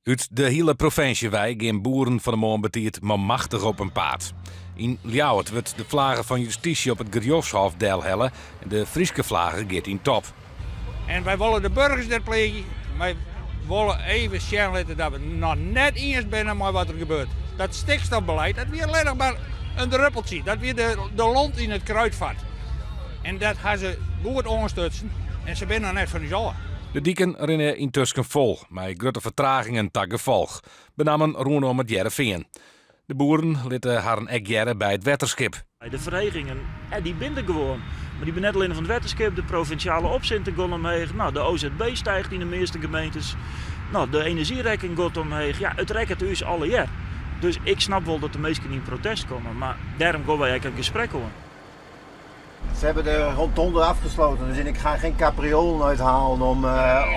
Uit de hele provincie gaan boeren van de Molenbetiert maar machtig op een paard. In Ljouwert wordt de vlaggen van justitie op het Gerjofshof hellen en de Frieske vlaggen gaat in top. En wij willen de burgers dat plegen. Wij willen even zien laten dat we nog net eens zijn met wat er gebeurt. Dat stikstofbeleid, dat weer alleen nog maar een druppeltje. Dat weer de lont in het kruidvat. En dat gaan ze goed ondersteunen. En ze zijn er net van zo. De dieken rennen intussen vol, met grote vertragingen ten gevolg. Benamen rondom het Jereveen. De boeren lieten haar een jaren bij het wetterschip. De verenigingen, die binden gewoon. Maar die ben net alleen van het wetterschip, de provinciale opzinten gaan omheen. Nou, de OZB stijgt in de meeste gemeentes. Nou, de energierekening gaat omheen. Ja, het rekken is alle jaar. Dus ik snap wel dat de meesten in protest komen. Maar daarom gaan wij eigenlijk een gesprek houden. Ze hebben de rotonde afgesloten, dus ik ga geen capriolen uithalen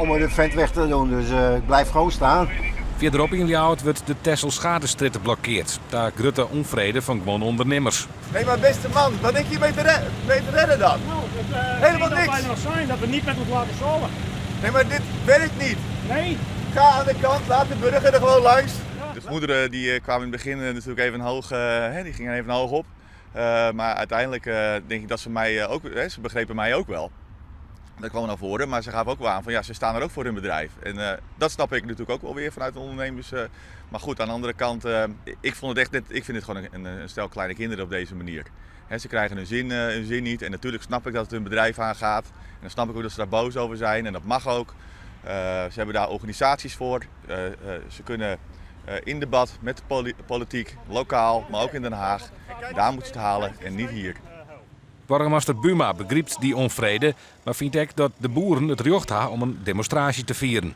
om de vent weg te doen. Dus ik blijf gewoon staan. Verderop in Ljouwert wordt de Texel-Schadestrijd geblokkeerd. Daar grote onvrede van gewoon ondernemers. Nee, maar beste man, wat denk je mee te redden dan? Nou, helemaal niks. Dat wij nog zijn, dat we niet met ons laten zorgen. Nee, maar dit werkt niet. Nee. Ga aan de kant, laat de burger er gewoon langs. De gemoederen die kwamen in het begin natuurlijk even hoog, die gingen even hoog op. Maar uiteindelijk denk ik dat ze mij ook, ze begrepen mij ook wel. Dat kwam naar voren, maar ze gaven ook wel aan van ja, ze staan er ook voor hun bedrijf. En dat snap ik natuurlijk ook wel weer vanuit de ondernemers. Maar goed, aan de andere kant, ik vind het gewoon een stel kleine kinderen op deze manier. Ze krijgen hun zin niet en natuurlijk snap ik dat het hun bedrijf aangaat. En dan snap ik ook dat ze daar boos over zijn en dat mag ook. Ze hebben daar organisaties voor. Ze kunnen in debat met de politiek, lokaal, maar ook in Den Haag. Daar moeten ze het halen en niet hier. Burgemeester Buma begrijpt die onvrede, maar vindt ook dat de boeren het recht hebben om een demonstratie te vieren.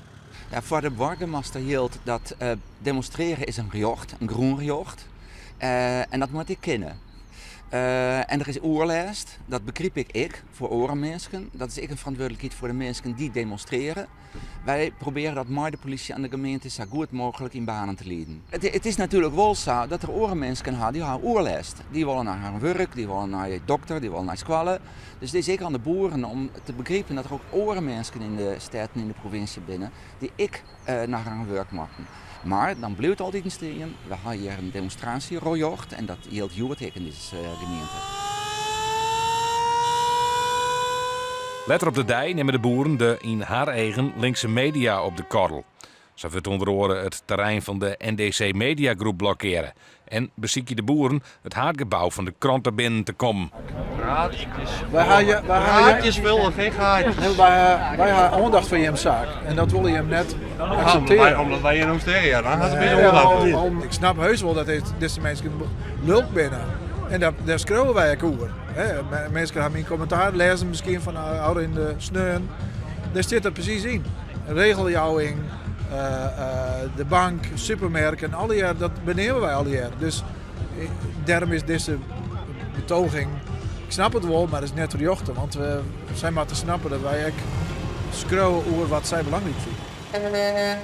Ja, voor de burgemeester hield dat demonstreren is een recht, een groen recht. En dat moet ik kennen. En er is oorlijst, dat begrijp ik voor orenmensen. Dat is ik een verantwoordelijkheid voor de mensen die demonstreren. Wij proberen dat met de politie en de gemeente zo goed mogelijk in banen te leiden. Het is natuurlijk wel zo dat er orenmensen hebben die hebben oorlijst. Die willen naar hun werk, die willen naar de dokter, die willen naar school. Dus het is zeker aan de boeren om te begrijpen dat er ook orenmensen in de steden, in de provincie binnen, die naar hun werk maken. Maar dan blijft altijd een steen. We hebben hier een demonstratie rojocht en dat hield Joert in deze gemeente. Later op de dij nemen de boeren de in haar eigen linkse media op de korrel. Ze wordt onder oren het terrein van de NDC Media Groep blokkeren. En bezieken de boeren het haardgebouw van de kranten binnen te komen. Gaatjes willen, geen gaatjes. Wij hebben aandacht voor je zaak en dat wil je hem net accepteren. Omdat wij in Oosterrijk, ja, dan gaat het een beetje aandacht. Ik snap heus wel dat deze mensen lulk binnen. En daar schreeuwen wij ook over. Mensen hebben in commentaar lezen misschien van ouder in de sneun. Daar zit er precies in. Regeljouwing, de bank, supermerken, alle jaar, dat benemen wij al jaar. Dus daarom is deze betoging, ik snap het wel, maar het is net verjochten. Want we zijn maar te snappen dat wij ook schreeuwen over wat zij belangrijk vinden.